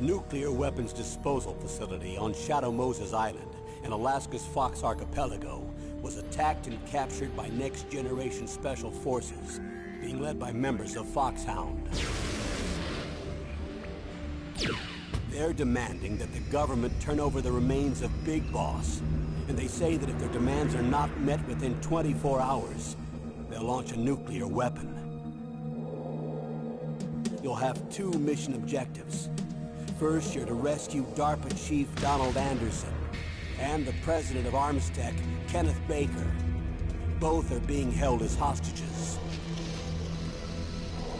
nuclear weapons disposal facility on Shadow Moses Island in Alaska's Fox Archipelago was attacked and captured by next-generation special forces, being led by members of Foxhound. They're demanding that the government turn over the remains of Big Boss, and they say that if their demands are not met within 24 hours, they'll launch a nuclear weapon. You'll have two mission objectives. First, you're to rescue DARPA Chief Donald Anderson and the president of Armstech, Kenneth Baker. Both are being held as hostages.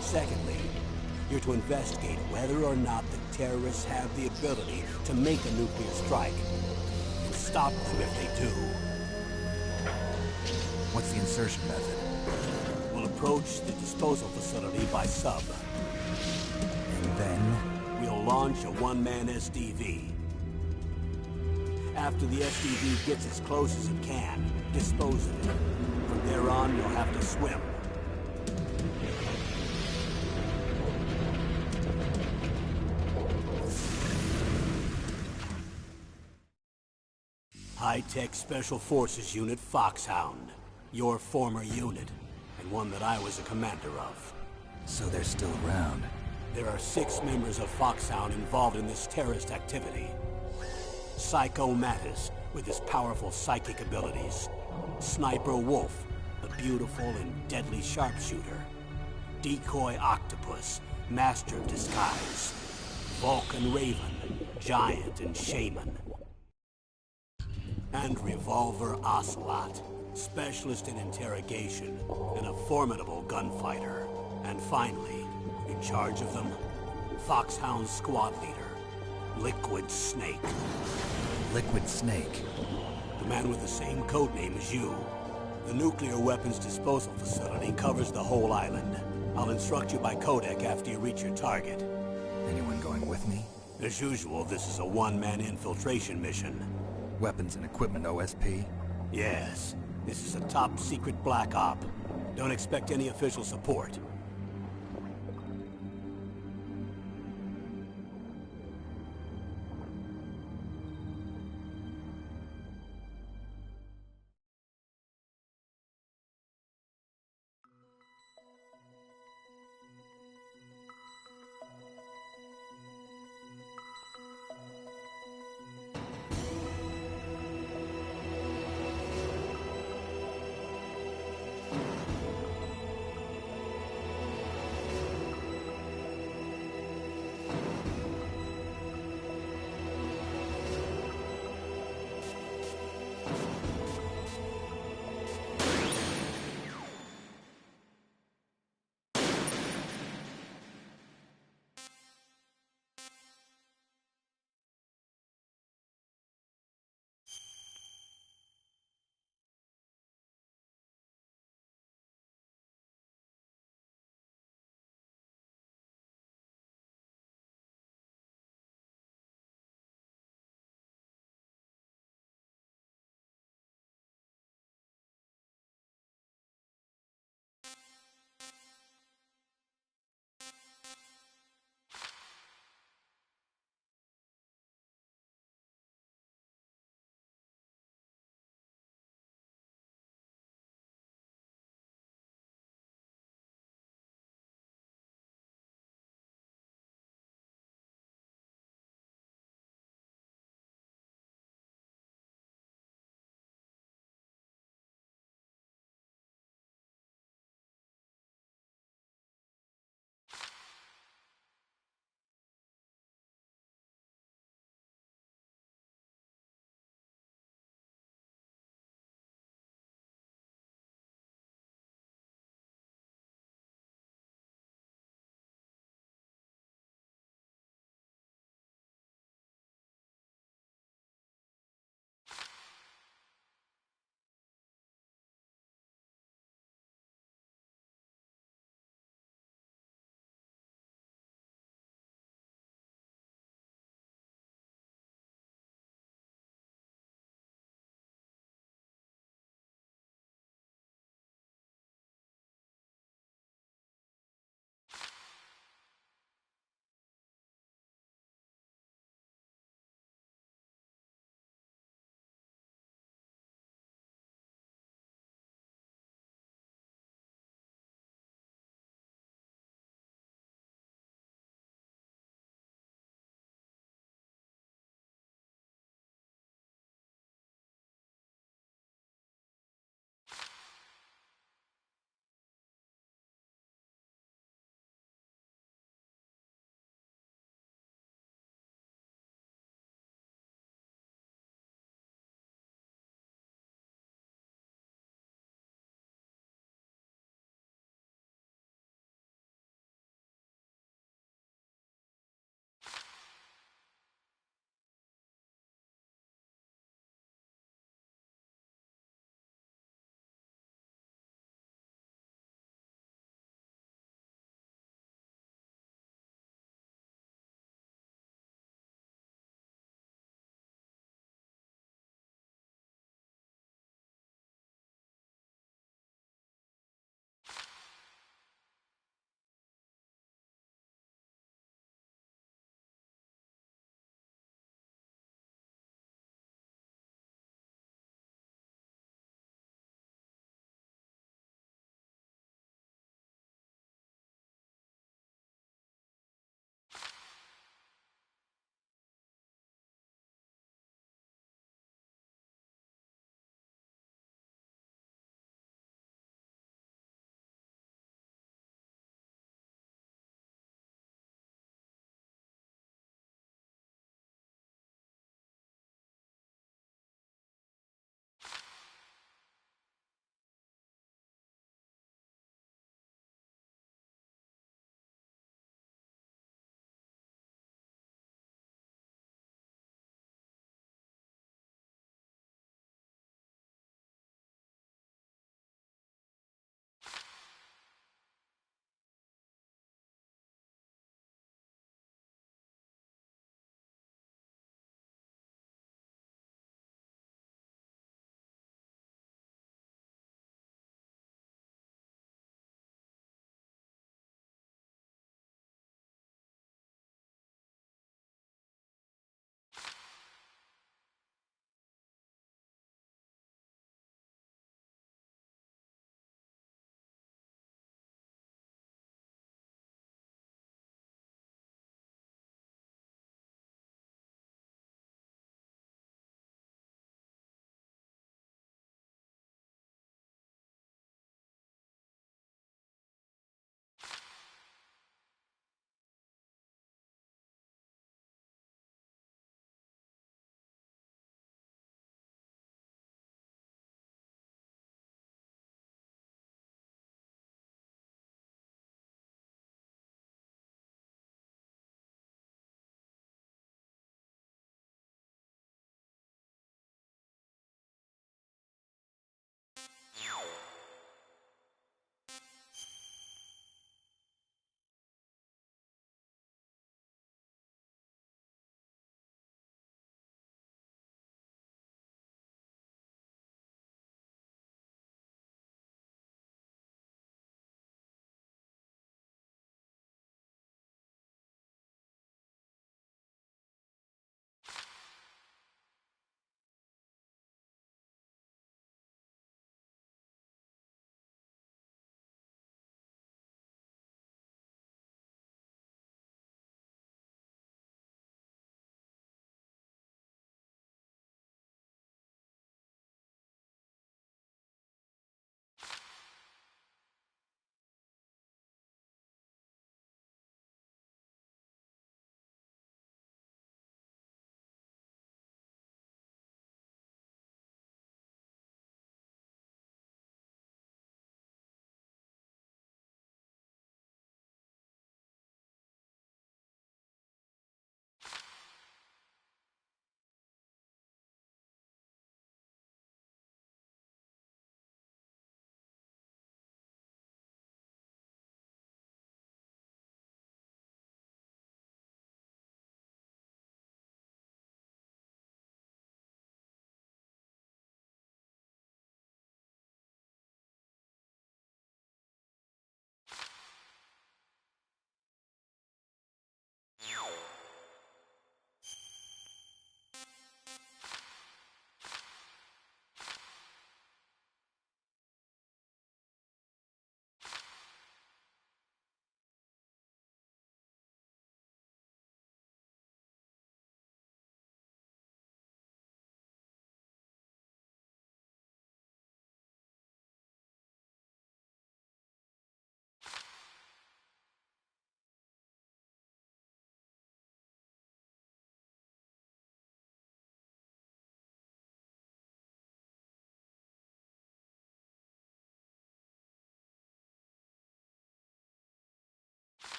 Secondly, you're to investigate whether or not the terrorists have the ability to make a nuclear strike, and stop them if they do. What's the insertion method? We'll approach the disposal facility by sub. And then? We'll launch a one-man SDV. After the SDV gets as close as it can, dispose of it. From there on, you'll have to swim. High-Tech Special Forces Unit Foxhound. Your former unit, and one that I was a commander of. So they're still around. There are 6 members of Foxhound involved in this terrorist activity. Psycho Mattis, with his powerful psychic abilities. Sniper Wolf, the beautiful and deadly sharpshooter. Decoy Octopus, master of disguise. Vulcan Raven, giant and shaman. And Revolver Ocelot, specialist in interrogation and a formidable gunfighter. And finally, in charge of them, Foxhound's squad leader, Liquid Snake. Liquid Snake? The man with the same codename as you. The nuclear weapons disposal facility covers the whole island. I'll instruct you by codec after you reach your target. Anyone going with me? As usual, this is a one-man infiltration mission. Weapons and equipment OSP? Yes. This is a top-secret black op. Don't expect any official support.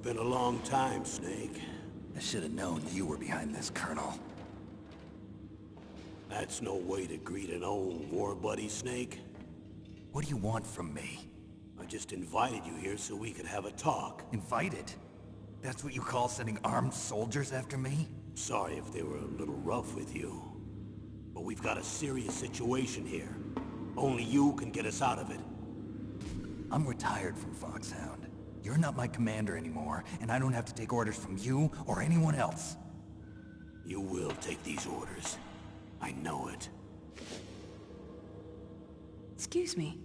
been a long time, Snake. I should have known you were behind this, Colonel. That's no way to greet an old war buddy, Snake. What do you want from me? I just invited you here so we could have a talk. Invited? That's what you call sending armed soldiers after me? Sorry if they were a little rough with you. But we've got a serious situation here. Only you can get us out of it. I'm retired from Foxhound. You're not my commander anymore, and I don't have to take orders from you or anyone else. You will take these orders. I know it. Excuse me.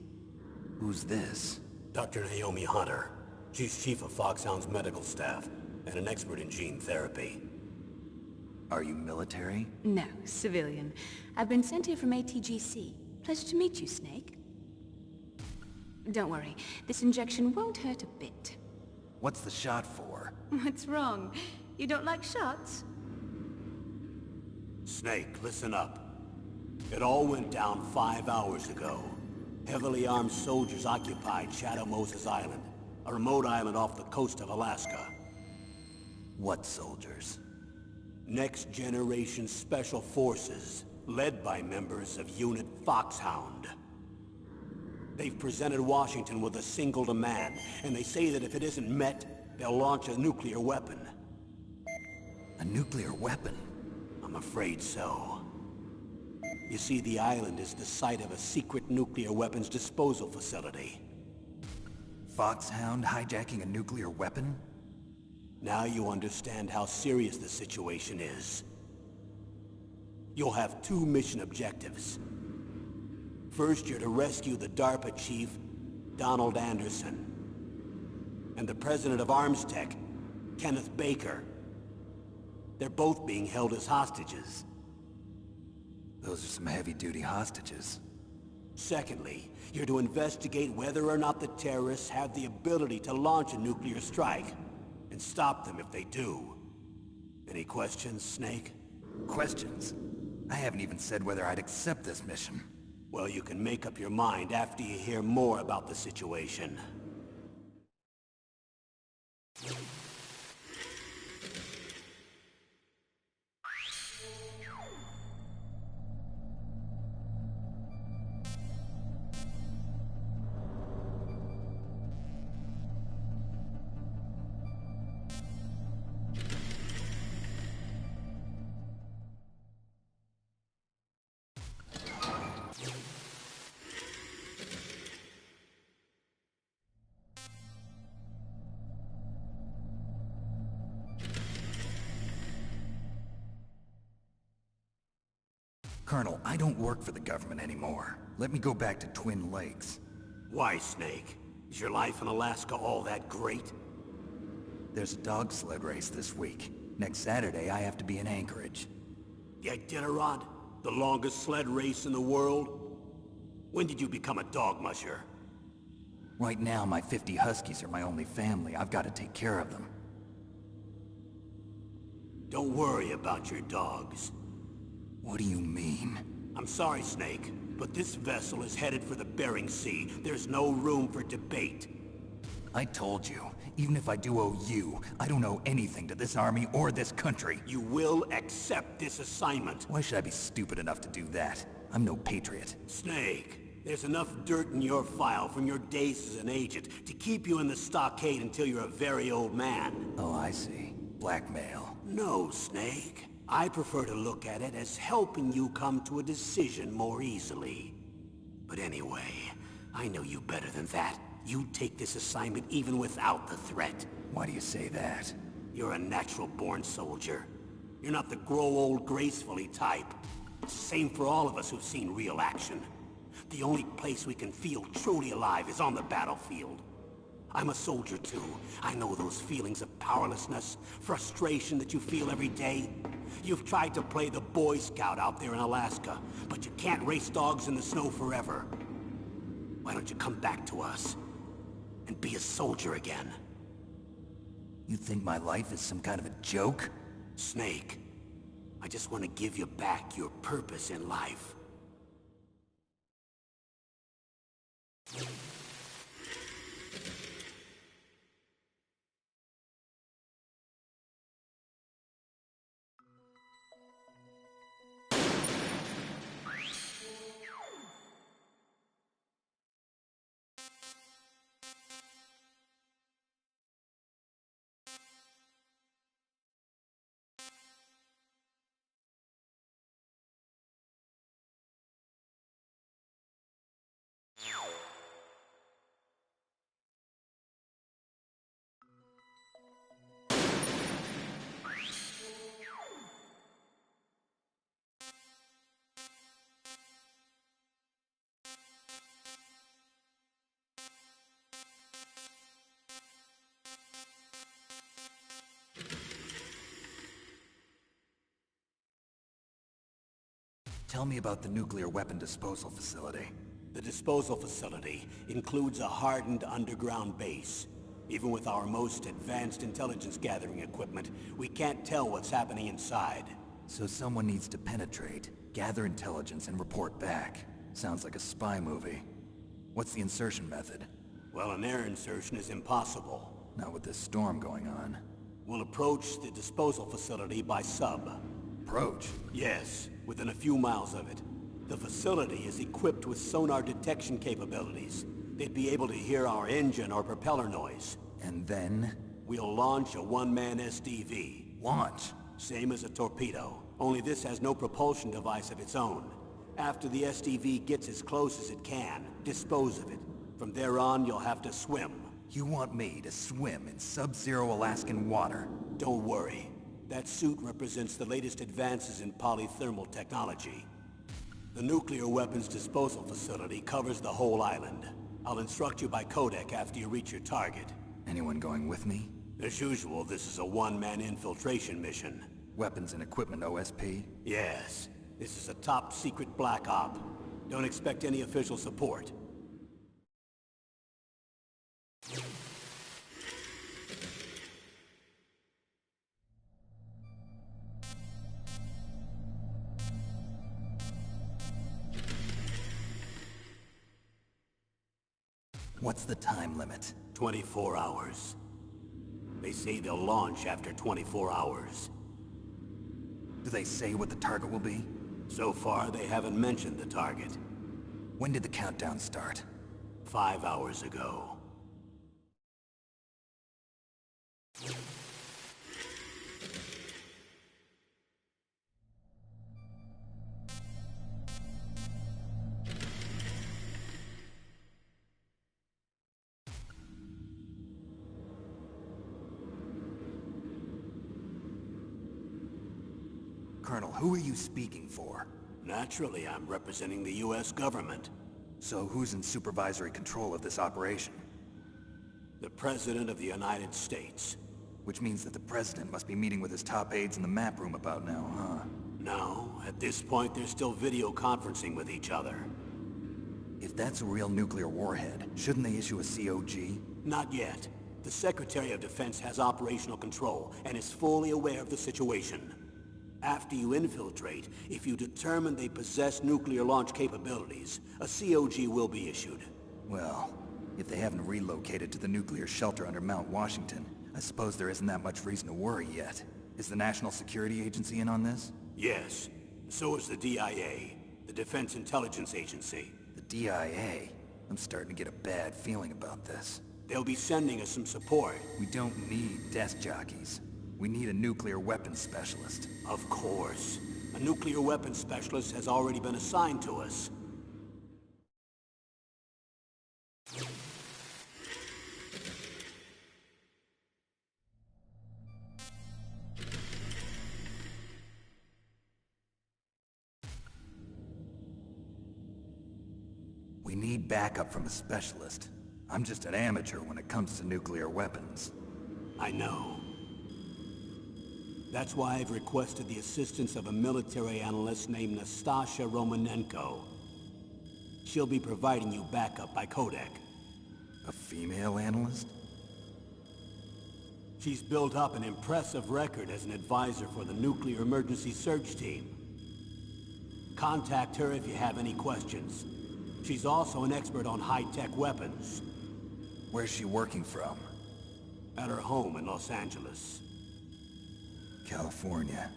Who's this? Dr. Naomi Hunter. She's chief of Foxhound's medical staff, and an expert in gene therapy. Are you military? No, civilian. I've been sent here from ATGC. Pleasure to meet you, Snake. Don't worry, this injection won't hurt a bit. What's the shot for? What's wrong? You don't like shots? Snake, listen up. It all went down 5 hours ago. Heavily armed soldiers occupied Shadow Moses Island, a remote island off the coast of Alaska. What soldiers? Next Generation Special Forces, led by members of Unit Foxhound. They've presented Washington with a single demand, and they say that if it isn't met, they'll launch a nuclear weapon. A nuclear weapon? I'm afraid so. You see, the island is the site of a secret nuclear weapons disposal facility. Foxhound hijacking a nuclear weapon? Now you understand how serious the situation is. You'll have 2 mission objectives. First, you're to rescue the DARPA chief, Donald Anderson, and the president of Arms Tech, Kenneth Baker. They're both being held as hostages. Those are some heavy-duty hostages. Secondly, you're to investigate whether or not the terrorists have the ability to launch a nuclear strike, and stop them if they do. Any questions, Snake? Questions? I haven't even said whether I'd accept this mission. Well, you can make up your mind after you hear more about the situation. Colonel, I don't work for the government anymore. Let me go back to Twin Lakes. Why, Snake? Is your life in Alaska all that great? There's a dog sled race this week. Next Saturday, I have to be in Anchorage. The Iditarod? The longest sled race in the world? When did you become a dog musher? Right now, my 50 Huskies are my only family. I've got to take care of them. Don't worry about your dogs. What do you mean? I'm sorry, Snake, but this vessel is headed for the Bering Sea. There's no room for debate. I told you, even if I do owe you, I don't owe anything to this army or this country. You will accept this assignment. Why should I be stupid enough to do that? I'm no patriot. Snake, there's enough dirt in your file from your days as an agent to keep you in the stockade until you're a very old man. Oh, I see. Blackmail. No, Snake. I prefer to look at it as helping you come to a decision more easily. But anyway, I know you better than that. You'd take this assignment even without the threat. Why do you say that? You're a natural-born soldier. You're not the grow old gracefully type. It's the same for all of us who've seen real action. The only place we can feel truly alive is on the battlefield. I'm a soldier too. I know those feelings of powerlessness, frustration that you feel every day. You've tried to play the Boy Scout out there in Alaska, but you can't race dogs in the snow forever. Why don't you come back to us and be a soldier again? You think my life is some kind of a joke? Snake, I just want to give you back your purpose in life. Tell me about the nuclear weapon disposal facility. The disposal facility includes a hardened underground base. Even with our most advanced intelligence gathering equipment, we can't tell what's happening inside. So someone needs to penetrate, gather intelligence, and report back. Sounds like a spy movie. What's the insertion method? Well, an air insertion is impossible. Not with this storm going on. We'll approach the disposal facility by sub. Approach? Yes, within a few miles of it. The facility is equipped with sonar detection capabilities. They'd be able to hear our engine or propeller noise. And then? We'll launch a one-man SDV. Launch? Same as a torpedo, only this has no propulsion device of its own. After the SDV gets as close as it can, dispose of it. From there on, you'll have to swim. You want me to swim in sub-zero Alaskan water? Don't worry. That suit represents the latest advances in polythermal technology. The nuclear weapons disposal facility covers the whole island. I'll instruct you by codec after you reach your target. Anyone going with me? As usual, this is a one-man infiltration mission. Weapons and equipment OSP? Yes. This is a top-secret black op. Don't expect any official support. What's the time limit? 24 hours. They say they'll launch after 24 hours. Do they say what the target will be? So far, they haven't mentioned the target. When did the countdown start? 5 hours ago. Colonel, who are you speaking for? Naturally, I'm representing the U.S. government. So who's in supervisory control of this operation? The President of the United States. Which means that the President must be meeting with his top aides in the map room about now, huh? No, at this point they're still video conferencing with each other. If that's a real nuclear warhead, shouldn't they issue a COG? Not yet. The Secretary of Defense has operational control and is fully aware of the situation. After you infiltrate, if you determine they possess nuclear launch capabilities, a COG will be issued. Well, if they haven't relocated to the nuclear shelter under Mount Washington, I suppose there isn't that much reason to worry yet. Is the National Security Agency in on this? Yes. So is the DIA, the Defense Intelligence Agency. The DIA? I'm starting to get a bad feeling about this. They'll be sending us some support. We don't need desk jockeys. We need a nuclear weapons specialist. Of course. A nuclear weapons specialist has already been assigned to us. We need backup from a specialist. I'm just an amateur when it comes to nuclear weapons. I know. That's why I've requested the assistance of a military analyst named Nastasha Romanenko. She'll be providing you backup by codec. A female analyst? She's built up an impressive record as an advisor for the Nuclear Emergency Search Team. Contact her if you have any questions. She's also an expert on high-tech weapons. Where's she working from? At her home in Los Angeles. California.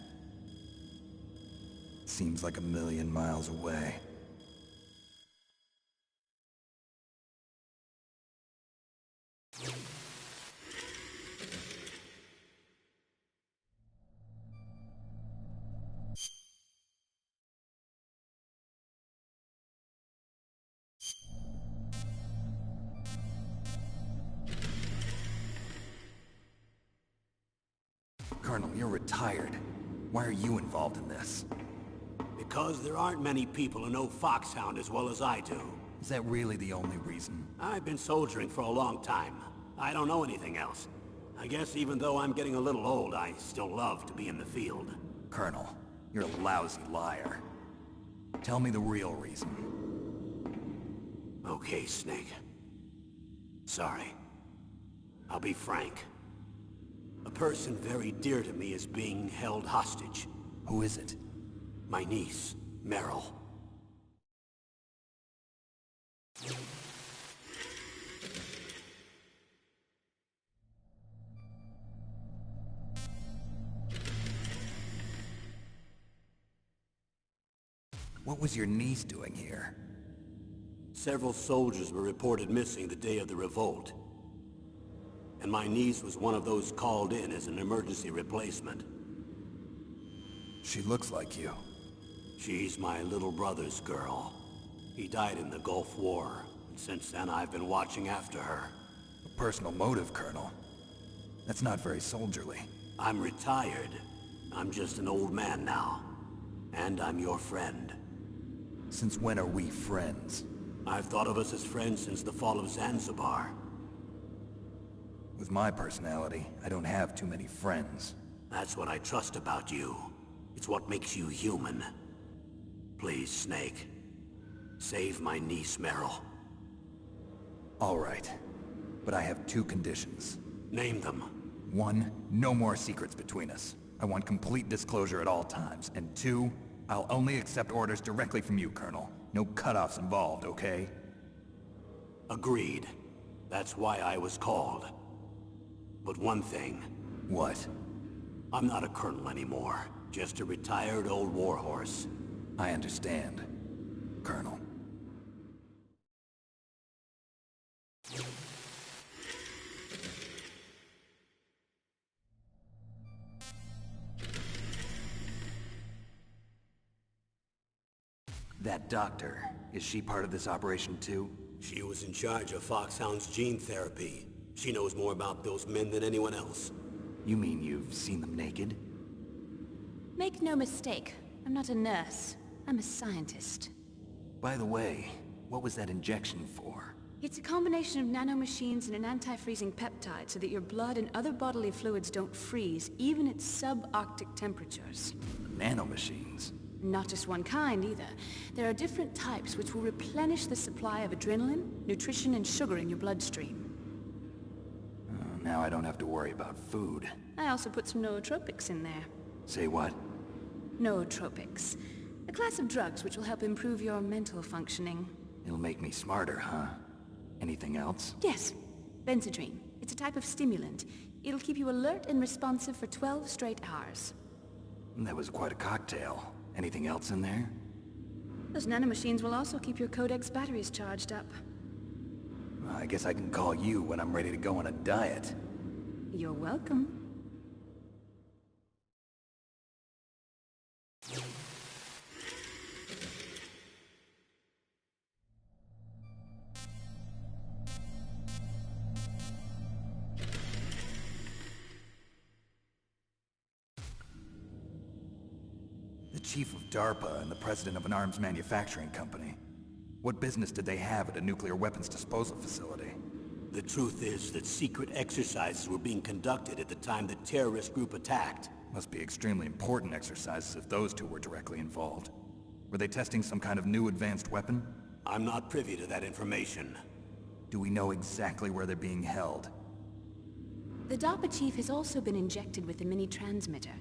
Seems like a million miles away. Colonel, you're retired. Why are you involved in this? Because there aren't many people who know Foxhound as well as I do. Is that really the only reason? I've been soldiering for a long time. I don't know anything else. I guess even though I'm getting a little old, I still love to be in the field. Colonel, you're a lousy liar. Tell me the real reason. Okay, Snake. Sorry. I'll be frank. A person very dear to me is being held hostage. Who is it? My niece, Meryl. What was your niece doing here? Several soldiers were reported missing the day of the revolt. And my niece was one of those called in as an emergency replacement. She looks like you. She's my little brother's girl. He died in the Gulf War, and since then I've been watching after her. A personal motive, Colonel. That's not very soldierly. I'm retired. I'm just an old man now. And I'm your friend. Since when are we friends? I've thought of us as friends since the fall of Zanzibar. With my personality, I don't have too many friends. That's what I trust about you. It's what makes you human. Please, Snake. Save my niece, Meryl. All right. But I have two conditions. Name them. 1, no more secrets between us. I want complete disclosure at all times. And 2, I'll only accept orders directly from you, Colonel. No cutoffs involved, okay? Agreed. That's why I was called. But one thing. What? I'm not a colonel anymore. Just a retired old warhorse. I understand, Colonel. That doctor, is she part of this operation too? She was in charge of Foxhound's gene therapy. She knows more about those men than anyone else. You mean you've seen them naked? Make no mistake, I'm not a nurse. I'm a scientist. By the way, what was that injection for? It's a combination of nanomachines and an anti-freezing peptide so that your blood and other bodily fluids don't freeze, even at subarctic temperatures. Nanomachines? Not just one kind, either. There are different types which will replenish the supply of adrenaline, nutrition, and sugar in your bloodstream. Now I don't have to worry about food. I also put some nootropics in there. Say what? Nootropics. A class of drugs which will help improve your mental functioning. It'll make me smarter, huh? Anything else? Yes. Benzodrine. It's a type of stimulant. It'll keep you alert and responsive for 12 straight hours. That was quite a cocktail. Anything else in there? Those nanomachines will also keep your Codex batteries charged up. I guess I can call you when I'm ready to go on a diet. You're welcome. The chief of DARPA and the president of an arms manufacturing company. What business did they have at a nuclear weapons disposal facility? The truth is that secret exercises were being conducted at the time the terrorist group attacked. Must be extremely important exercises if those two were directly involved. Were they testing some kind of new advanced weapon? I'm not privy to that information. Do we know exactly where they're being held? The DARPA chief has also been injected with a mini-transmitter.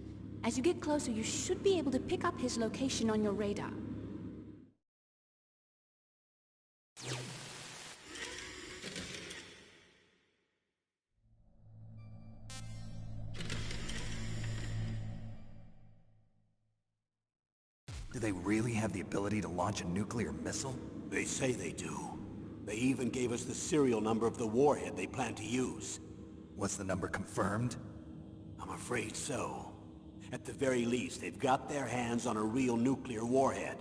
As you get closer, you should be able to pick up his location on your radar. Do they really have the ability to launch a nuclear missile? They say they do. They even gave us the serial number of the warhead they plan to use. Was the number confirmed? I'm afraid so. At the very least, they've got their hands on a real nuclear warhead.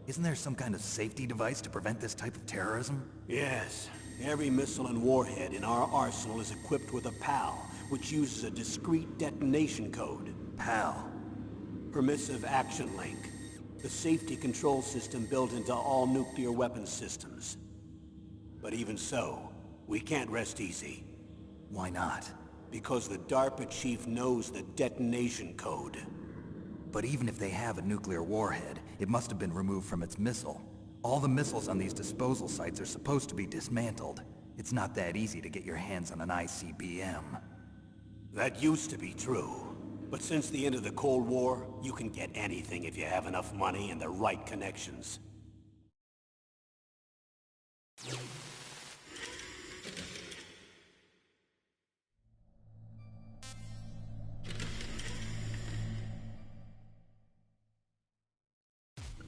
Isn't there some kind of safety device to prevent this type of terrorism? Yes. Every missile and warhead in our arsenal is equipped with a PAL, which uses a discrete detonation code. PAL? Permissive Action Link. The safety control system built into all nuclear weapons systems. But even so, we can't rest easy. Why not? Because the DARPA chief knows the detonation code. But even if they have a nuclear warhead, it must have been removed from its missile. All the missiles on these disposal sites are supposed to be dismantled. It's not that easy to get your hands on an ICBM. That used to be true. But since the end of the Cold War, you can get anything if you have enough money and the right connections.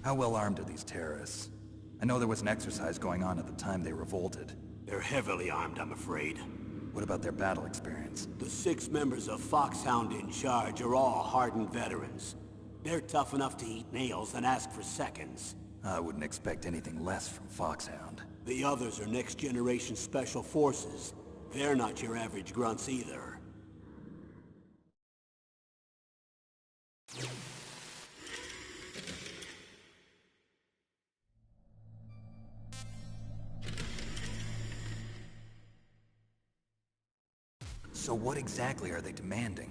How well armed are these terrorists? I know there was an exercise going on at the time they revolted. They're heavily armed, I'm afraid. What about their battle experience? The 6 members of Foxhound in charge are all hardened veterans. They're tough enough to eat nails and ask for seconds. I wouldn't expect anything less from Foxhound. The others are next-generation special forces. They're not your average grunts either. So what exactly are they demanding?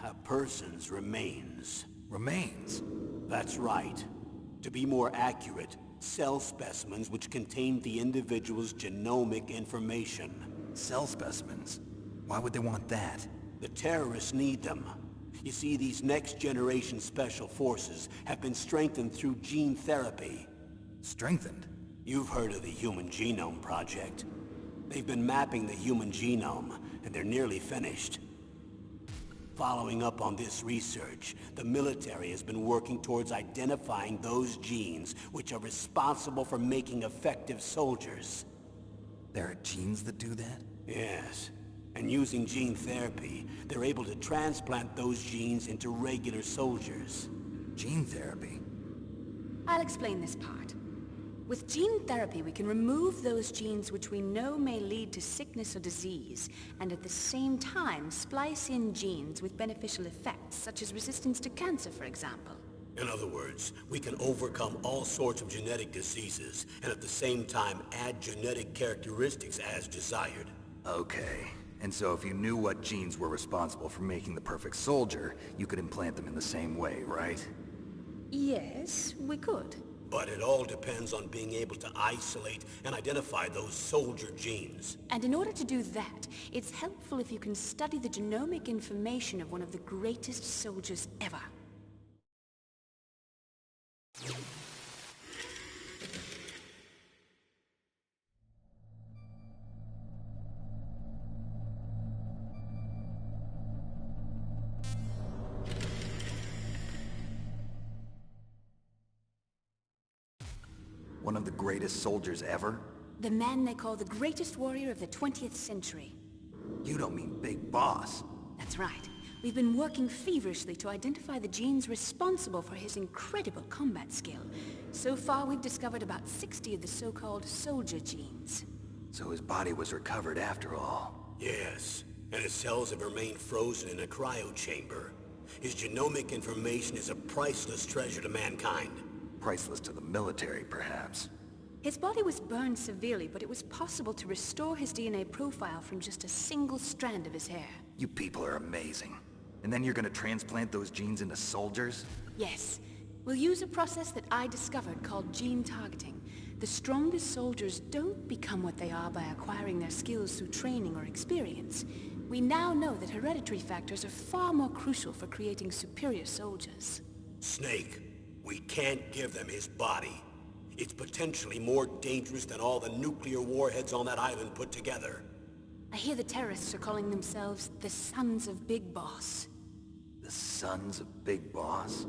A person's remains. Remains? That's right. To be more accurate, cell specimens which contain the individual's genomic information. Cell specimens? Why would they want that? The terrorists need them. You see, these next-generation special forces have been strengthened through gene therapy. Strengthened? You've heard of the Human Genome Project. They've been mapping the human genome, and they're nearly finished. Following up on this research, the military has been working towards identifying those genes which are responsible for making effective soldiers. There are genes that do that? Yes. And using gene therapy, they're able to transplant those genes into regular soldiers. Gene therapy? I'll explain this part. With gene therapy, we can remove those genes which we know may lead to sickness or disease, and at the same time splice in genes with beneficial effects, such as resistance to cancer, for example. In other words, we can overcome all sorts of genetic diseases, and at the same time add genetic characteristics as desired. Okay. And so if you knew what genes were responsible for making the perfect soldier, you could implant them in the same way, right? Yes, we could. But it all depends on being able to isolate and identify those soldier genes. And in order to do that, it's helpful if you can study the genomic information of one of the greatest soldiers ever. One of the greatest soldiers ever? The man they call the greatest warrior of the 20th century. You don't mean Big Boss. That's right. We've been working feverishly to identify the genes responsible for his incredible combat skill. So far, we've discovered about 60 of the so-called soldier genes. So his body was recovered after all. Yes, and his cells have remained frozen in a cryo chamber. His genomic information is a priceless treasure to mankind. Priceless to the military, perhaps. His body was burned severely, but it was possible to restore his DNA profile from just a single strand of his hair. You people are amazing. And then you're gonna transplant those genes into soldiers? Yes. We'll use a process that I discovered called gene targeting. The strongest soldiers don't become what they are by acquiring their skills through training or experience. We now know that hereditary factors are far more crucial for creating superior soldiers. Snake, we can't give them his body. It's potentially more dangerous than all the nuclear warheads on that island put together. I hear the terrorists are calling themselves the Sons of Big Boss. The Sons of Big Boss?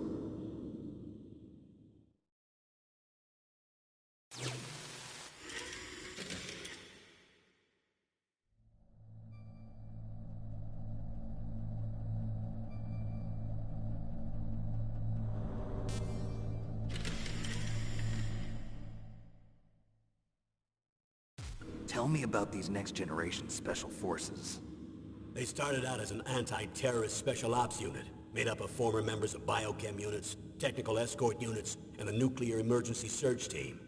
Tell me about these next-generation special forces. They started out as an anti-terrorist special ops unit, made up of former members of biochem units, technical escort units, and a nuclear emergency search team.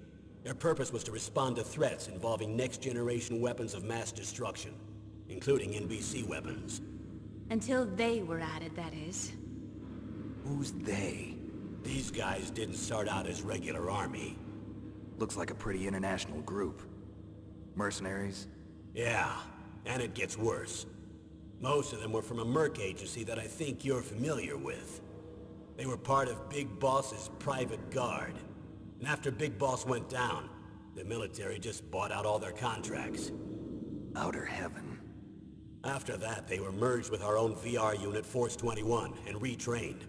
Their purpose was to respond to threats involving next-generation weapons of mass destruction, including NBC weapons. Until they were added, that is. Who's they? These guys didn't start out as regular army. Looks like a pretty international group. Mercenaries? Yeah, and it gets worse. Most of them were from a merc agency that I think you're familiar with. They were part of Big Boss's private guard. And after Big Boss went down, the military just bought out all their contracts. Outer heaven. After that, they were merged with our own VR unit, Force 21, and retrained.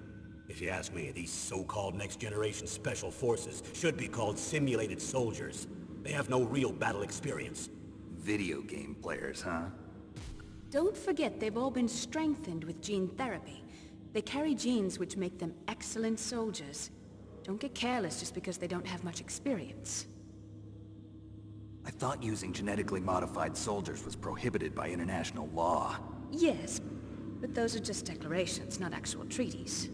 If you ask me, these so-called next-generation special forces should be called simulated soldiers. They have no real battle experience. Video game players, huh? Don't forget they've all been strengthened with gene therapy. They carry genes which make them excellent soldiers. Don't get careless just because they don't have much experience. I thought using genetically modified soldiers was prohibited by international law. Yes, but those are just declarations, not actual treaties.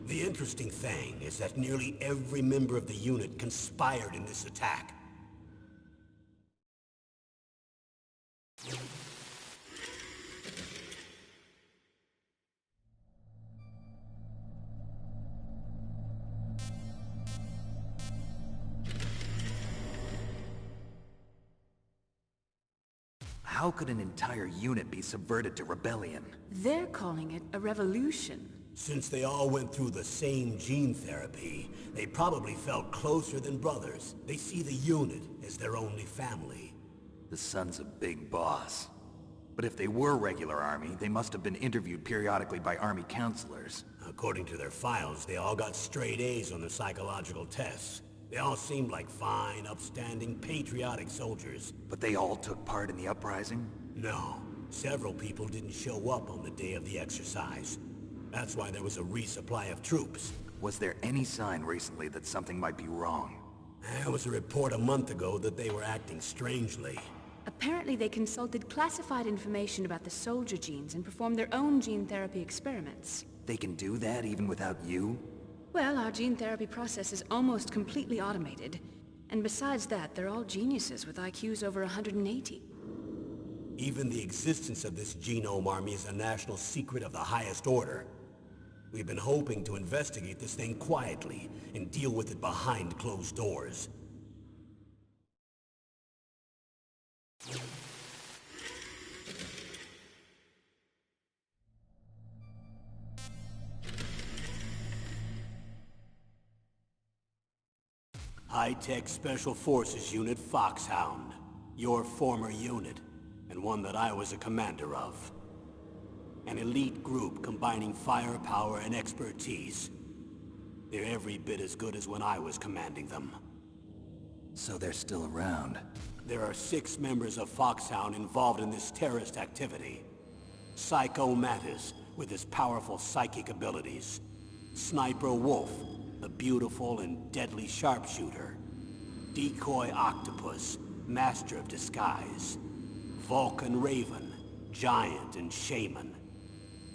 The interesting thing is that nearly every member of the unit conspired in this attack. How could an entire unit be subverted to rebellion? They're calling it a revolution. Since they all went through the same gene therapy, they probably felt closer than brothers. They see the unit as their only family. The sons of Big Boss. But if they were regular army, they must have been interviewed periodically by army counselors. According to their files, they all got straight A's on their psychological tests. They all seemed like fine, upstanding, patriotic soldiers. But they all took part in the uprising? No. Several people didn't show up on the day of the exercise. That's why there was a resupply of troops. Was there any sign recently that something might be wrong? There was a report a month ago that they were acting strangely. Apparently they consulted classified information about the soldier genes and performed their own gene therapy experiments. They can do that even without you? Well, our gene therapy process is almost completely automated. And besides that, they're all geniuses with IQs over 180. Even the existence of this genome army is a national secret of the highest order. We've been hoping to investigate this thing quietly and deal with it behind closed doors. High-tech Special Forces Unit Foxhound. Your former unit, and one that I was a commander of. An elite group combining firepower and expertise. They're every bit as good as when I was commanding them. So they're still around. There are 6 members of Foxhound involved in this terrorist activity. Psycho Mantis, with his powerful psychic abilities. Sniper Wolf, the beautiful and deadly sharpshooter. Decoy Octopus, master of disguise. Vulcan Raven, giant and shaman.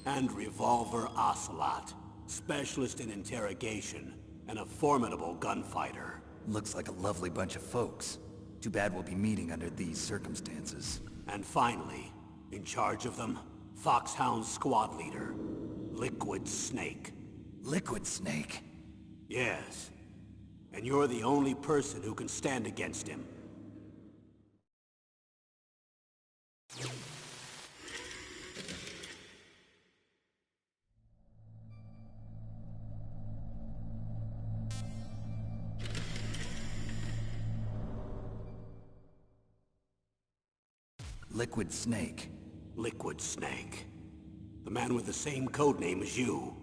And Revolver Ocelot, specialist in interrogation and a formidable gunfighter. Looks like a lovely bunch of folks. Too bad we'll be meeting under these circumstances. And finally, in charge of them, Foxhound's squad leader, Liquid Snake. Liquid Snake? Yes. And you're the only person who can stand against him. Liquid Snake. Liquid Snake. The man with the same codename as you.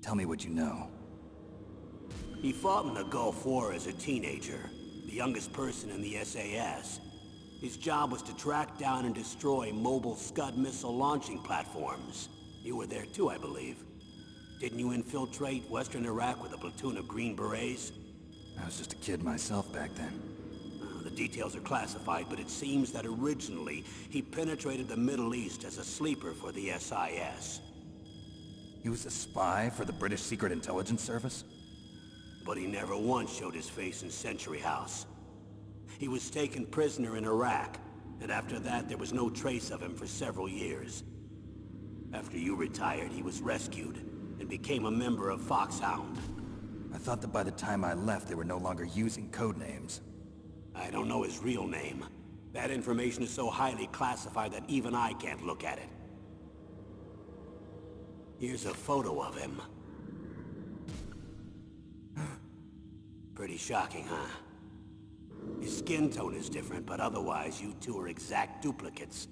Tell me what you know. He fought in the Gulf War as a teenager, the youngest person in the SAS. His job was to track down and destroy mobile Scud missile launching platforms. You were there too, I believe. Didn't you infiltrate Western Iraq with a platoon of Green Berets? I was just a kid myself back then. The details are classified, but it seems that originally he penetrated the Middle East as a sleeper for the SIS. He was a spy for the British Secret Intelligence Service? But he never once showed his face in Century House. He was taken prisoner in Iraq, and after that there was no trace of him for several years. After you retired, he was rescued and became a member of Foxhound. I thought that by the time I left, they were no longer using codenames. I don't know his real name. That information is so highly classified that even I can't look at it. Here's a photo of him. Pretty shocking, huh? His skin tone is different, but otherwise you two are exact duplicates.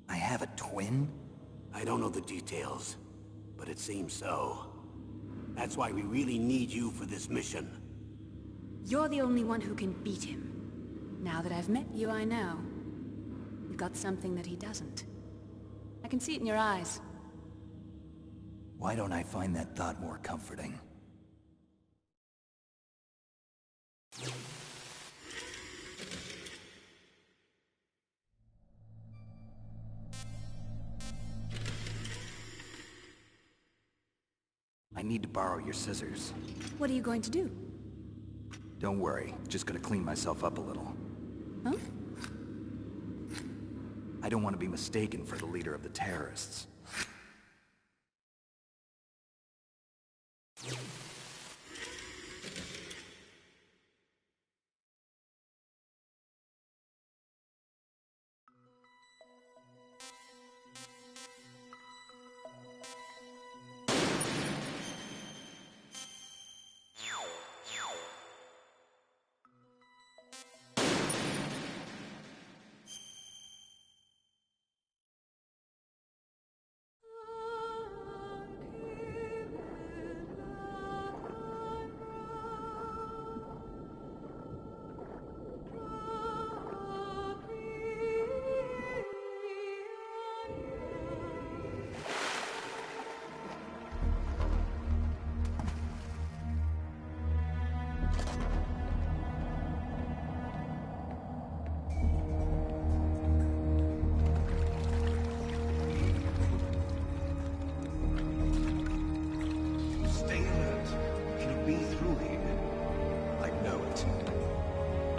I have a twin? I don't know the details, but it seems so. That's why we really need you for this mission. You're the only one who can beat him. Now that I've met you, I know. You've got something that he doesn't. I can see it in your eyes. Why don't I find that thought more comforting? I need to borrow your scissors. What are you going to do? Don't worry, just gonna clean myself up a little. Huh? I don't want to be mistaken for the leader of the terrorists.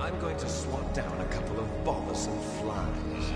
I'm going to swat down a couple of bothersome flies.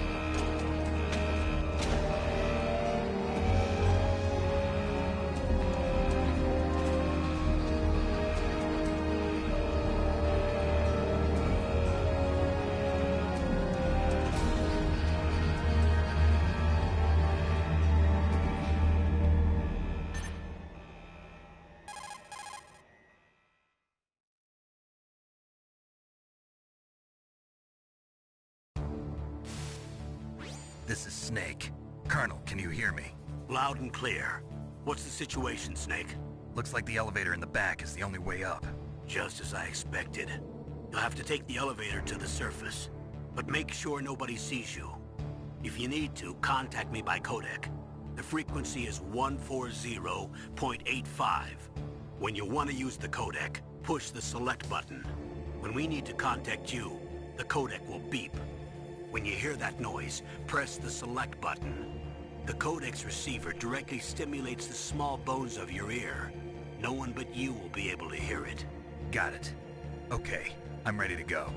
This is Snake. Colonel, can you hear me? Loud and clear. What's the situation, Snake? Looks like the elevator in the back is the only way up. Just as I expected. You'll have to take the elevator to the surface. But make sure nobody sees you. If you need to, contact me by codec. The frequency is 140.85. When you want to use the codec, push the select button. When we need to contact you, the codec will beep. When you hear that noise, press the select button. The codec's receiver directly stimulates the small bones of your ear. No one but you will be able to hear it. Got it. Okay, I'm ready to go.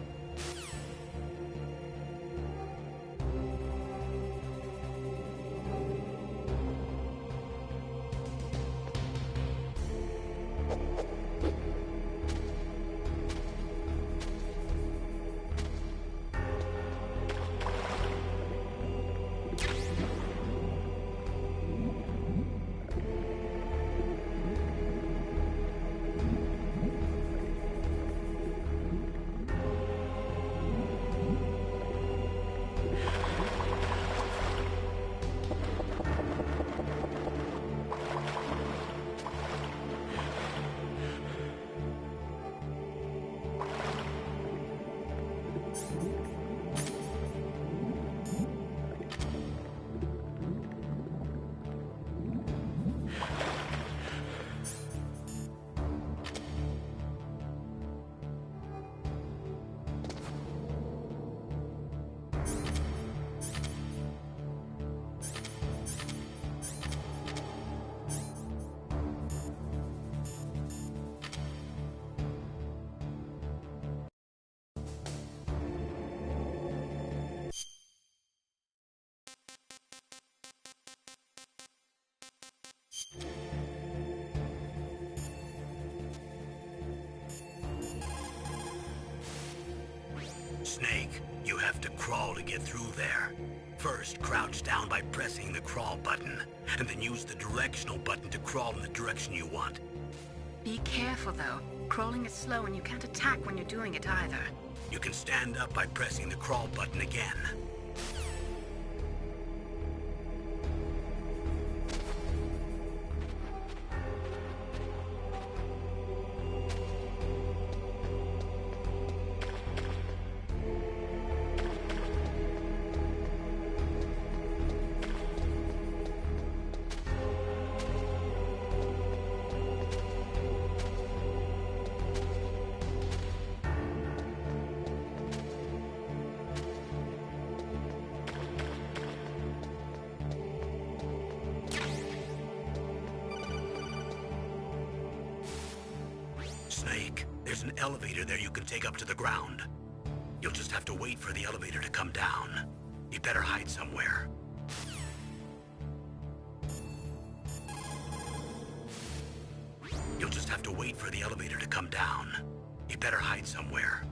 Snake, you have to crawl to get through there. First, crouch down by pressing the crawl button, and then use the directional button to crawl in the direction you want. Be careful, though. Crawling is slow and you can't attack when you're doing it either. You can stand up by pressing the crawl button again. Snake, there's an elevator there you can take up to the ground. You'll just have to wait for the elevator to come down. You better hide somewhere. You'll just have to wait for the elevator to come down. You better hide somewhere.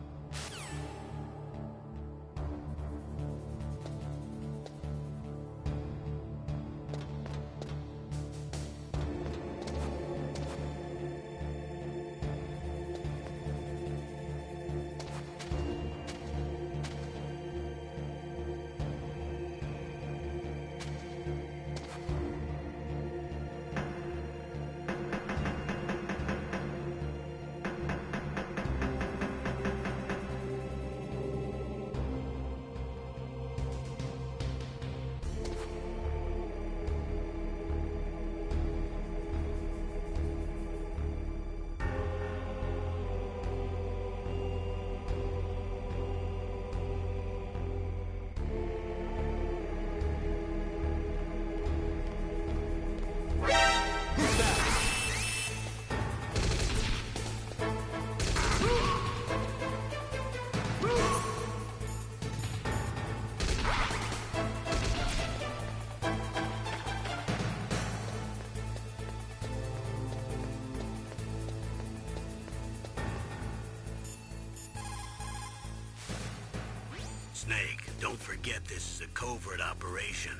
Snake, don't forget this is a covert operation.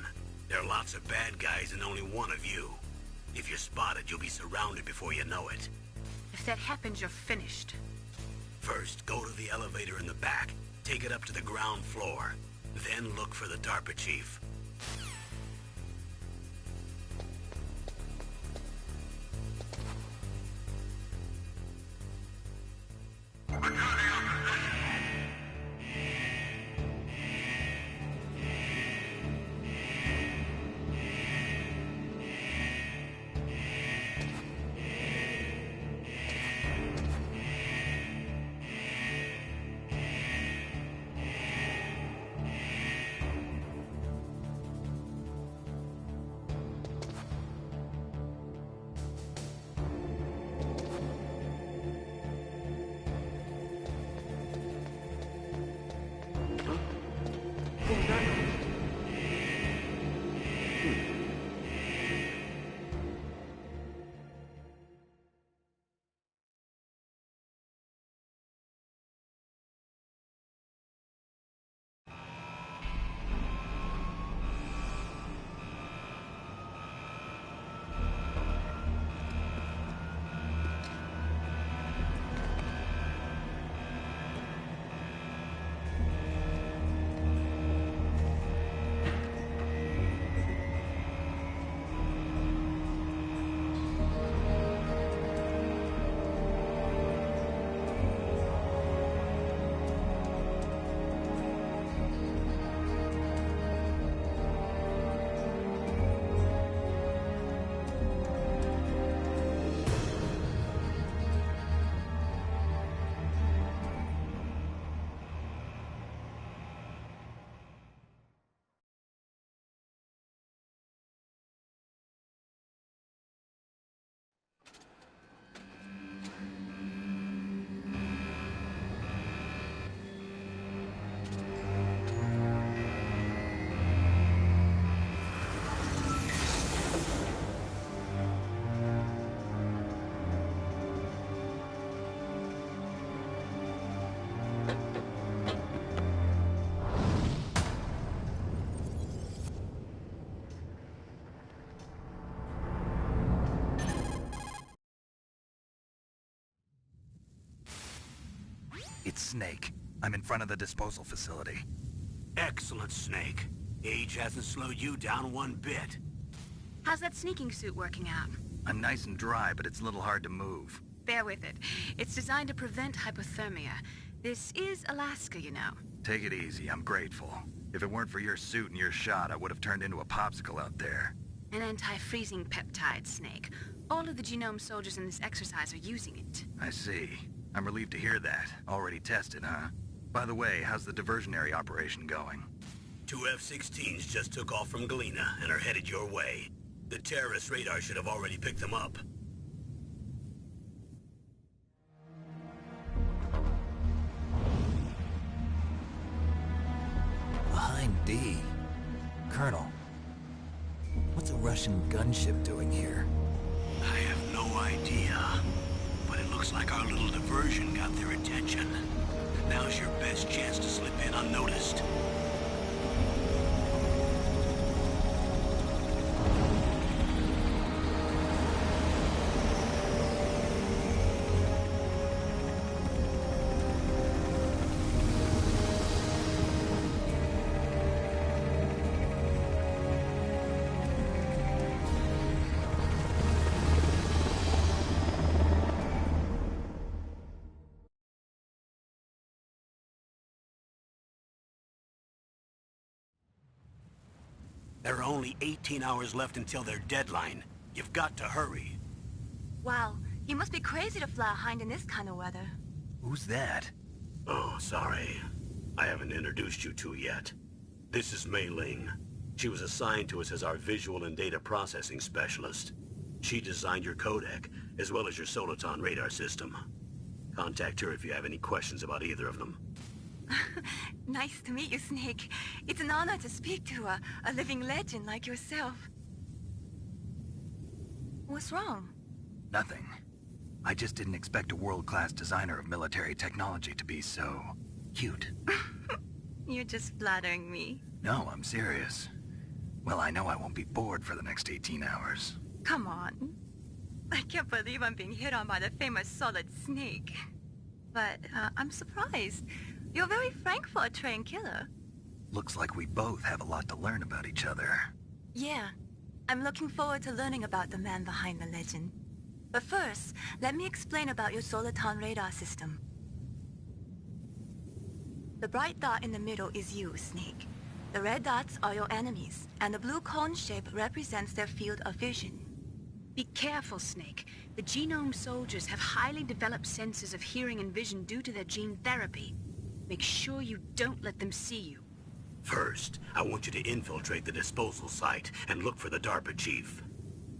There are lots of bad guys and only one of you. If you're spotted, you'll be surrounded before you know it. If that happens, you're finished. First, go to the elevator in the back. Take it up to the ground floor. Then look for the DARPA chief. It's Snake. I'm in front of the disposal facility. Excellent, Snake. Age hasn't slowed you down one bit. How's that sneaking suit working out? I'm nice and dry, but it's a little hard to move. Bear with it. It's designed to prevent hypothermia. This is Alaska, you know. Take it easy, I'm grateful. If it weren't for your suit and your shot, I would have turned into a popsicle out there. An anti-freezing peptide, Snake. All of the genome soldiers in this exercise are using it. I see. I'm relieved to hear that. Already tested, huh? By the way, how's the diversionary operation going? 2 F-16s just took off from Galena and are headed your way. The terrorist radar should have already picked them up. Behind D. Colonel, what's a Russian gunship doing here? I have no idea, but it looks like our little diversion got their attention. Now's your best chance to slip in unnoticed. There are only 18 hours left until their deadline. You've got to hurry. Wow, you must be crazy to fly a hind in this kind of weather. Who's that? Oh, sorry. I haven't introduced you to yet. This is Mei Ling. She was assigned to us as our visual and data processing specialist. She designed your codec, as well as your Soliton radar system. Contact her if you have any questions about either of them. Nice to meet you, Snake. It's an honor to speak to a living legend like yourself. What's wrong? Nothing. I just didn't expect a world-class designer of military technology to be so... cute. You're just flattering me. No, I'm serious. Well, I know I won't be bored for the next 18 hours. Come on. I can't believe I'm being hit on by the famous Solid Snake. But I'm surprised. You're very frank for a trained killer. Looks like we both have a lot to learn about each other. Yeah. I'm looking forward to learning about the man behind the legend. But first, let me explain about your Soliton radar system. The bright dot in the middle is you, Snake. The red dots are your enemies, and the blue cone shape represents their field of vision. Be careful, Snake. The genome soldiers have highly developed senses of hearing and vision due to their gene therapy. Make sure you don't let them see you. First, I want you to infiltrate the disposal site and look for the DARPA chief.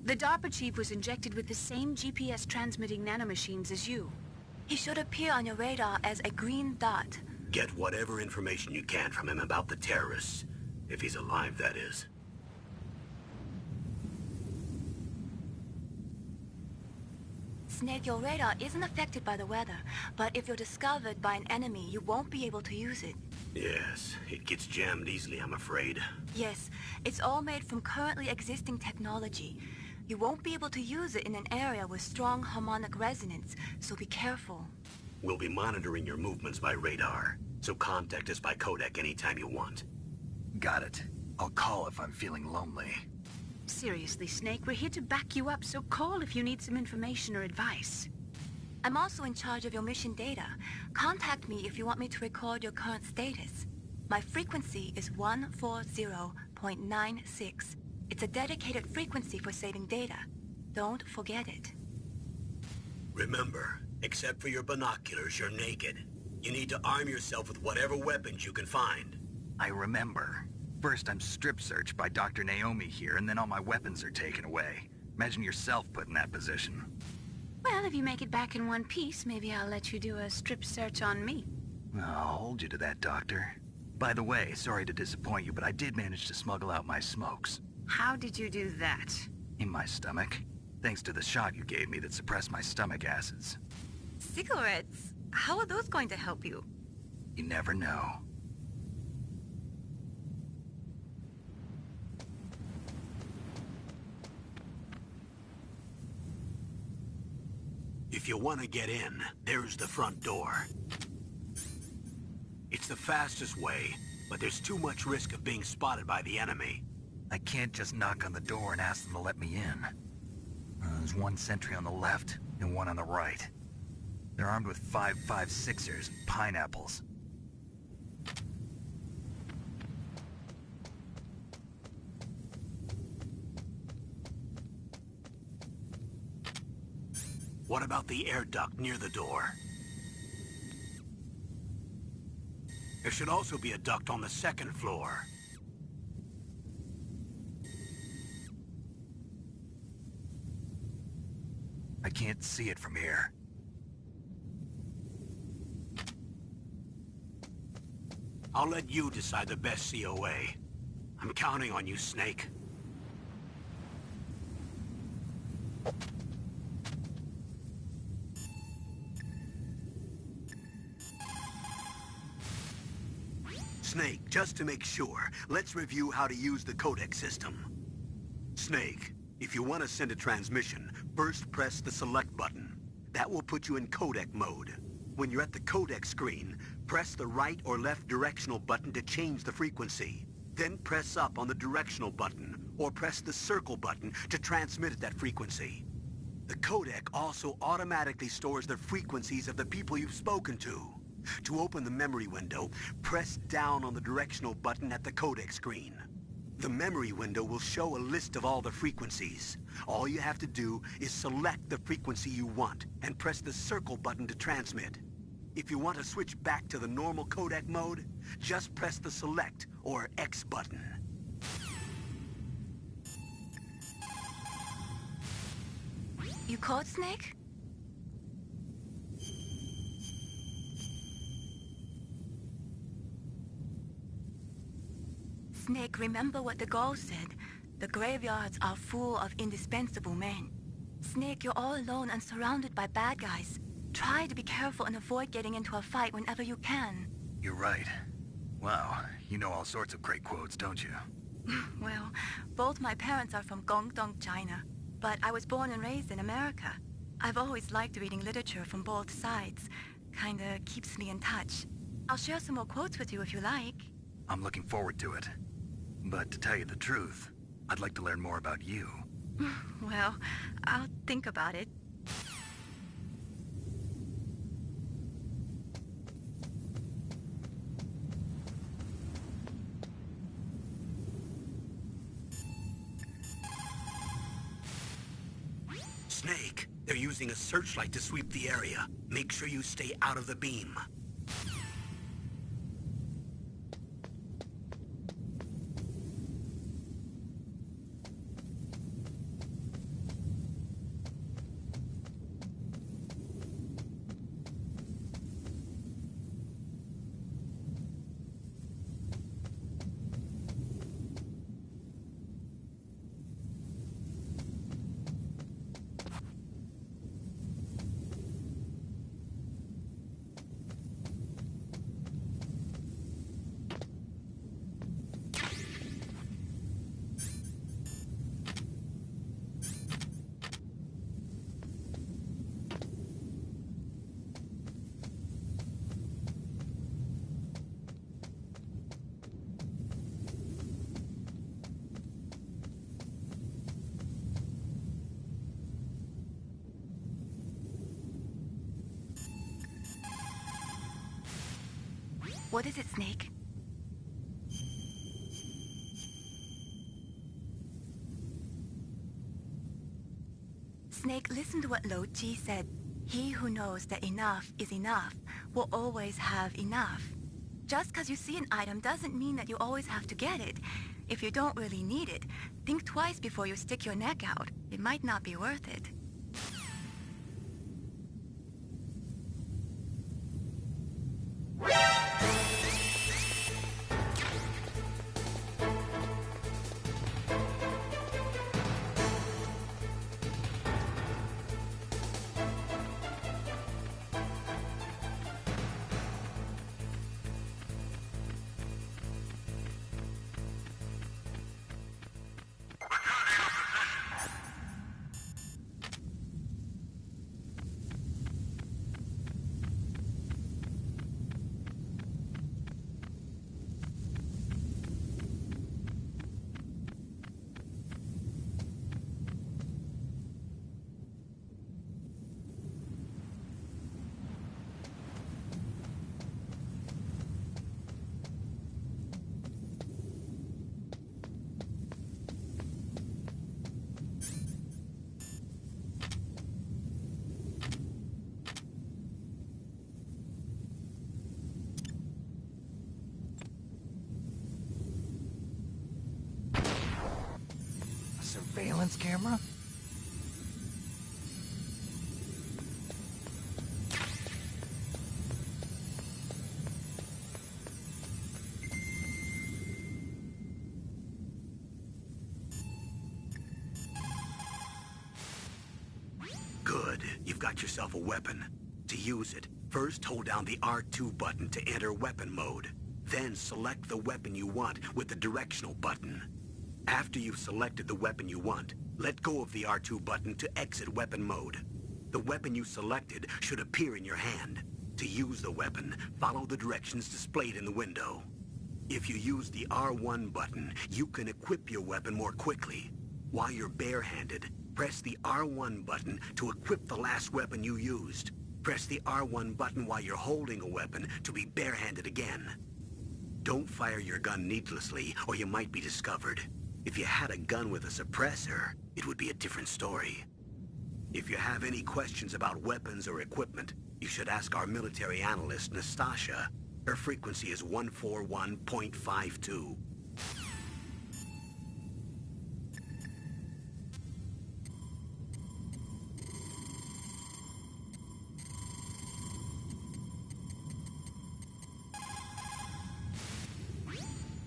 The DARPA chief was injected with the same GPS transmitting nanomachines as you. He should appear on your radar as a green dot. Get whatever information you can from him about the terrorists. If he's alive, that is. Snake, your radar isn't affected by the weather, but if you're discovered by an enemy, you won't be able to use it. Yes, it gets jammed easily, I'm afraid. Yes, it's all made from currently existing technology. You won't be able to use it in an area with strong harmonic resonance, so be careful. We'll be monitoring your movements by radar, so contact us by codec anytime you want. Got it. I'll call if I'm feeling lonely. Seriously, Snake, we're here to back you up, so call if you need some information or advice. I'm also in charge of your mission data. Contact me if you want me to record your current status. My frequency is 140.96. It's a dedicated frequency for saving data. Don't forget it. Remember, except for your binoculars, you're naked. You need to arm yourself with whatever weapons you can find. I remember. First, I'm strip-searched by Dr. Naomi here, and then all my weapons are taken away. Imagine yourself put in that position. Well, if you make it back in one piece, maybe I'll let you do a strip search on me. I'll hold you to that, Doctor. By the way, sorry to disappoint you, but I did manage to smuggle out my smokes. How did you do that? In my stomach. Thanks to the shot you gave me that suppressed my stomach acids. Cigarettes? How are those going to help you? You never know. If you want to get in, there's the front door. the fastest way, but there's too much risk of being spotted by the enemy. I can't just knock on the door and ask them to let me in. There's one sentry on the left and one on the right. They're armed with 5.56ers and pineapples. What about the air duct near the door? There should also be a duct on the second floor. I can't see it from here. I'll let you decide the best COA. I'm counting on you, Snake. Snake, just to make sure, let's review how to use the codec system. Snake, if you want to send a transmission, first press the select button. That will put you in codec mode. When you're at the codec screen, press the right or left directional button to change the frequency. Then press up on the directional button, or press the circle button to transmit at that frequency. The codec also automatically stores the frequencies of the people you've spoken to. To open the memory window, press down on the directional button at the codec screen. The memory window will show a list of all the frequencies. All you have to do is select the frequency you want and press the circle button to transmit. If you want to switch back to the normal codec mode, just press the select or X button. You caught Snake? Snake, remember what the Gaul said. The graveyards are full of indispensable men. Snake, you're all alone and surrounded by bad guys. Try to be careful and avoid getting into a fight whenever you can. You're right. Wow, you know all sorts of great quotes, don't you? Well, both my parents are from Guangdong, China. But I was born and raised in America. I've always liked reading literature from both sides. Kinda keeps me in touch. I'll share some more quotes with you if you like. I'm looking forward to it. But to tell you the truth, I'd like to learn more about you. Well, I'll think about it. Snake, they're using a searchlight to sweep the area. Make sure you stay out of the beam. What is it, Snake? Snake, listen to what Lo Ji said. He who knows that enough is enough will always have enough. Just because you see an item doesn't mean that you always have to get it. If you don't really need it, think twice before you stick your neck out. It might not be worth it. surveillance camera? Good. You've got yourself a weapon. To use it, first hold down the R2 button to enter weapon mode. Then select the weapon you want with the directional button. After you've selected the weapon you want, let go of the R2 button to exit weapon mode. The weapon you selected should appear in your hand. To use the weapon, follow the directions displayed in the window. If you use the R1 button, you can equip your weapon more quickly. While you're barehanded, press the R1 button to equip the last weapon you used. Press the R1 button while you're holding a weapon to be barehanded again. Don't fire your gun needlessly, or you might be discovered. If you had a gun with a suppressor, it would be a different story. If you have any questions about weapons or equipment, you should ask our military analyst, Nastasha. Her frequency is 141.52.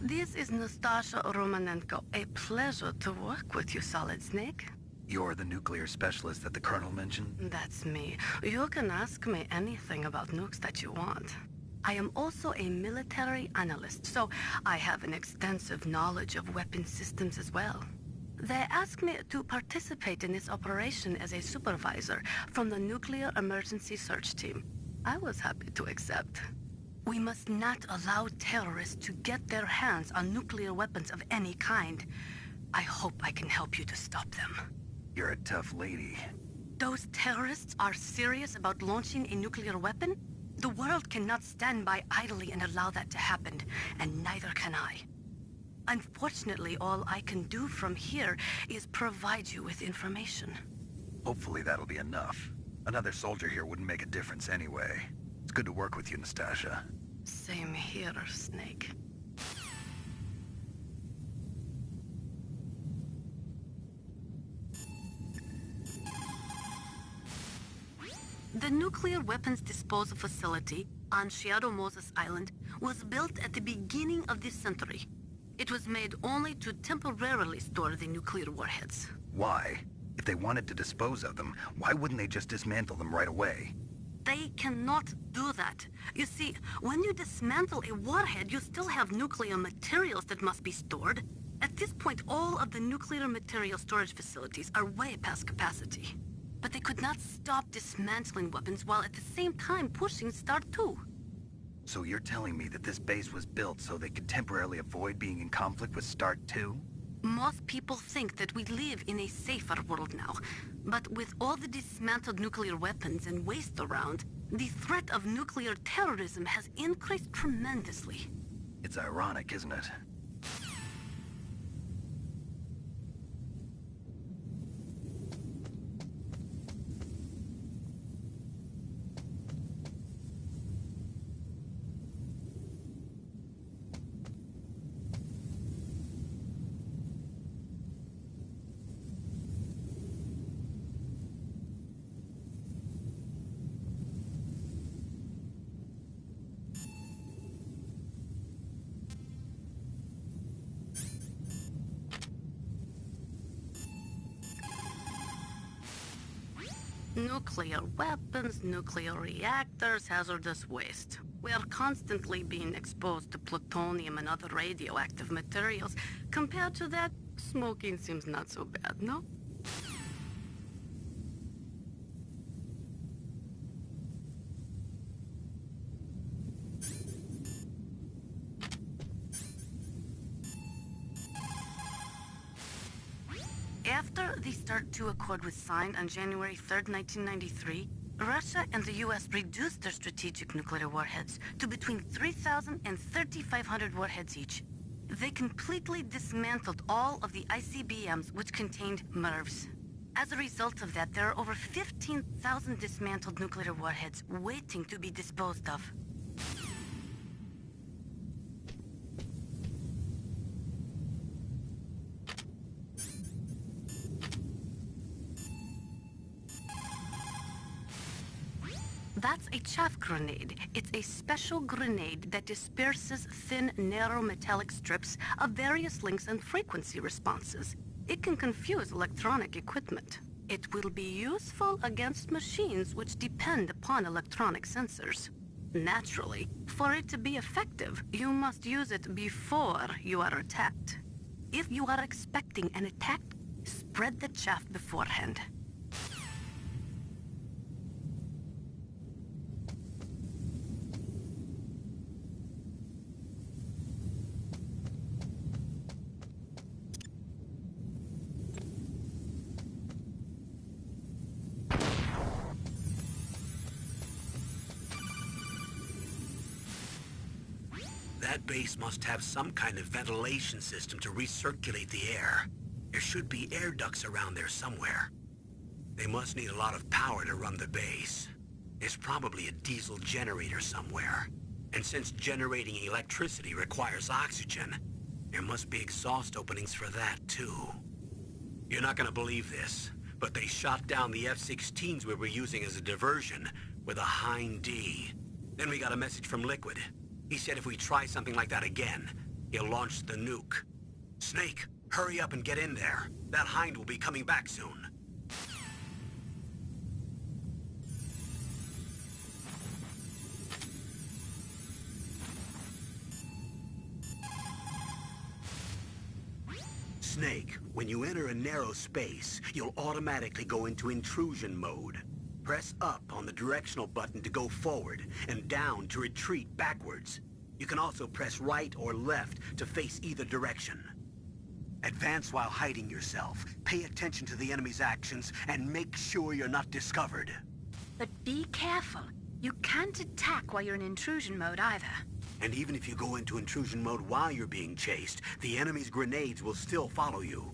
This is Nastasha Romanenko. A pleasure to work with you, Solid Snake. You're the nuclear specialist that the Colonel mentioned? That's me. You can ask me anything about nukes that you want. I am also a military analyst, so I have an extensive knowledge of weapon systems as well. They asked me to participate in this operation as a supervisor from the Nuclear Emergency Search Team. I was happy to accept. We must not allow terrorists to get their hands on nuclear weapons of any kind. I hope I can help you to stop them. You're a tough lady. Those terrorists are serious about launching a nuclear weapon? The world cannot stand by idly and allow that to happen, and neither can I. Unfortunately, all I can do from here is provide you with information. Hopefully that'll be enough. Another soldier here wouldn't make a difference anyway. It's good to work with you, Nastasha. Same here, Snake. The nuclear weapons disposal facility on Shadow Moses Island was built at the beginning of this century. It was made only to temporarily store the nuclear warheads. Why? If they wanted to dispose of them, why wouldn't they just dismantle them right away? They cannot do that. You see, when you dismantle a warhead, you still have nuclear materials that must be stored. At this point, all of the nuclear material storage facilities are way past capacity. But they could not stop dismantling weapons while at the same time pushing Start 2. So you're telling me that this base was built so they could temporarily avoid being in conflict with Start 2? Most people think that we live in a safer world now. But with all the dismantled nuclear weapons and waste around, the threat of nuclear terrorism has increased tremendously. It's ironic, isn't it? Nuclear weapons, nuclear reactors, hazardous waste. We are constantly being exposed to plutonium and other radioactive materials. Compared to that, smoking seems not so bad, no? After the Start 2 Accord was signed on January 3rd, 1993, Russia and the US reduced their strategic nuclear warheads to between 3,000 and 3,500 warheads each. They completely dismantled all of the ICBMs which contained MIRVs. As a result of that, there are over 15,000 dismantled nuclear warheads waiting to be disposed of. That's a chaff grenade. It's a special grenade that disperses thin, narrow metallic strips of various lengths and frequency responses. It can confuse electronic equipment. It will be useful against machines which depend upon electronic sensors. Naturally, for it to be effective, you must use it before you are attacked. If you are expecting an attack, spread the chaff beforehand. That base must have some kind of ventilation system to recirculate the air. There should be air ducts around there somewhere. They must need a lot of power to run the base. There's probably a diesel generator somewhere. And since generating electricity requires oxygen, there must be exhaust openings for that too. You're not gonna believe this, but they shot down the F-16s we were using as a diversion with a Hind D. Then we got a message from Liquid. He said if we try something like that again, he'll launch the nuke. Snake, hurry up and get in there. That Hind will be coming back soon. Snake, when you enter a narrow space, you'll automatically go into intrusion mode. Press up on the directional button to go forward, and down to retreat backwards. You can also press right or left to face either direction. Advance while hiding yourself, pay attention to the enemy's actions, and make sure you're not discovered. But be careful. You can't attack while you're in intrusion mode either. And even if you go into intrusion mode while you're being chased, the enemy's grenades will still follow you.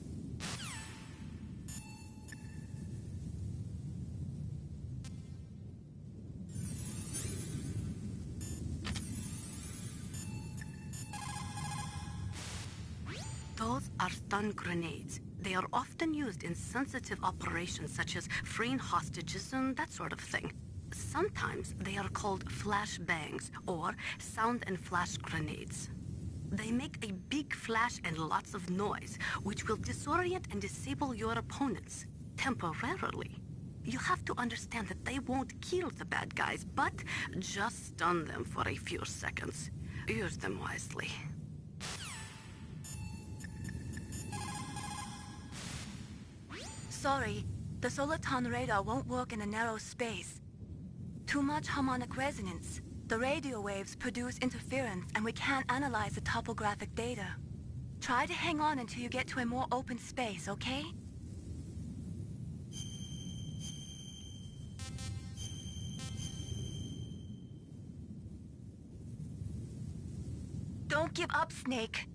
Those are stun grenades. They are often used in sensitive operations such as freeing hostages and that sort of thing. Sometimes they are called flash bangs or sound and flash grenades. They make a big flash and lots of noise, which will disorient and disable your opponents temporarily. You have to understand that they won't kill the bad guys, but just stun them for a few seconds. Use them wisely. Sorry, the Soliton radar won't work in a narrow space. Too much harmonic resonance. The radio waves produce interference and we can't analyze the topographic data. Try to hang on until you get to a more open space, okay? Don't give up, Snake.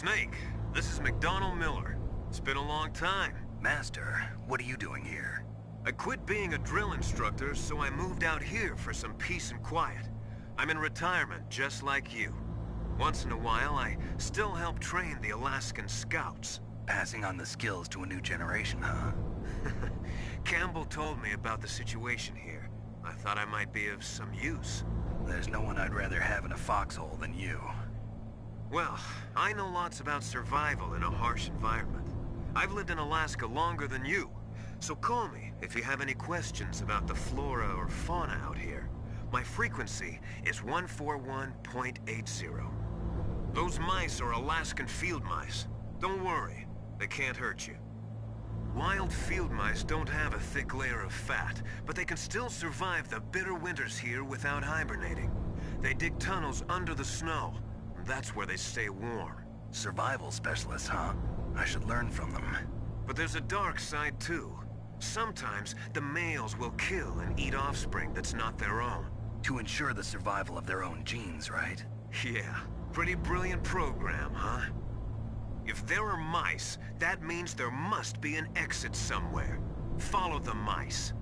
Snake, this is McDonald Miller. It's been a long time. Master, what are you doing here? I quit being a drill instructor, so I moved out here for some peace and quiet. I'm in retirement, just like you. Once in a while, I still help train the Alaskan Scouts. Passing on the skills to a new generation, huh? Campbell told me about the situation here. I thought I might be of some use. There's no one I'd rather have in a foxhole than you. Well, I know lots about survival in a harsh environment. I've lived in Alaska longer than you, so call me if you have any questions about the flora or fauna out here. My frequency is 141.80. Those mice are Alaskan field mice. Don't worry, they can't hurt you. Wild field mice don't have a thick layer of fat, but they can still survive the bitter winters here without hibernating. They dig tunnels under the snow. That's where they stay warm. Survival specialists, huh? I should learn from them. But there's a dark side too. Sometimes the males will kill and eat offspring that's not their own. To ensure the survival of their own genes, right? Yeah, pretty brilliant program, huh? If there are mice, that means there must be an exit somewhere. Follow the mice.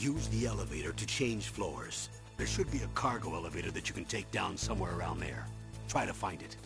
Use the elevator to change floors. There should be a cargo elevator that you can take down somewhere around there. Try to find it.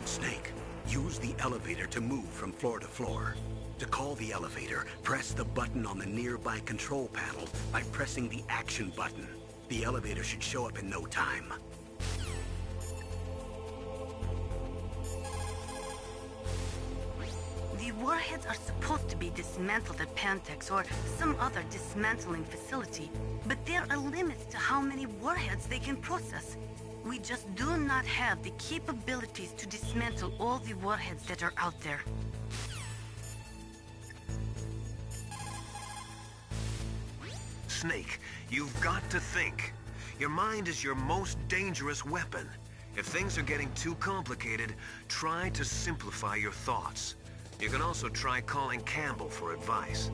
Snake, use the elevator to move from floor to floor. To call the elevator, press the button on the nearby control panel by pressing the action button. The elevator should show up in no time. The warheads are supposed to be dismantled at Pantex or some other dismantling facility, but there are limits to how many warheads they can process. We just do not have the capabilities to dismantle all the warheads that are out there. Snake, you've got to think. Your mind is your most dangerous weapon. If things are getting too complicated, try to simplify your thoughts. You can also try calling Campbell for advice.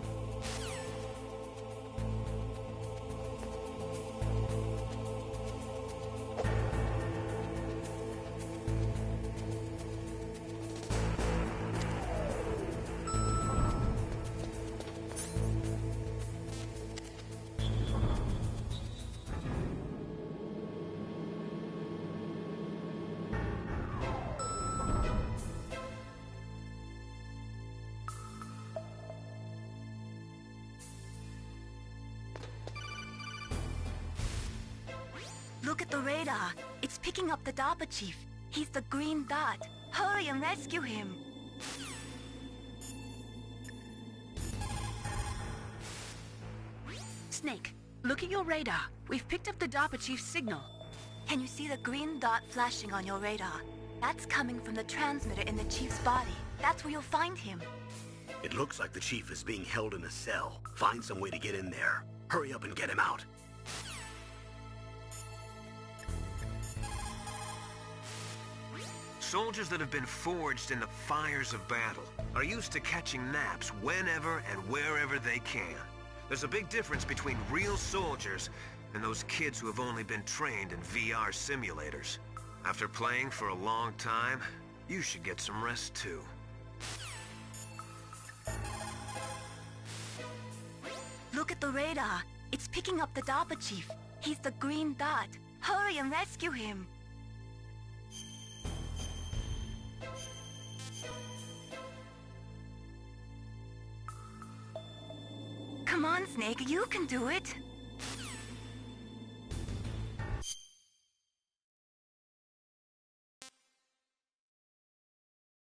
Look at the radar. It's picking up the DARPA chief. He's the green dot. Hurry and rescue him. Snake, look at your radar. We've picked up the DARPA chief's signal. Can you see the green dot flashing on your radar? That's coming from the transmitter in the chief's body. That's where you'll find him. It looks like the chief is being held in a cell. Find some way to get in there. Hurry up and get him out. Soldiers that have been forged in the fires of battle are used to catching naps whenever and wherever they can. There's a big difference between real soldiers and those kids who have only been trained in VR simulators. After playing for a long time, you should get some rest too. Look at the radar. It's picking up the DARPA chief. He's the green dot. Hurry and rescue him. Come on, Snake, you can do it.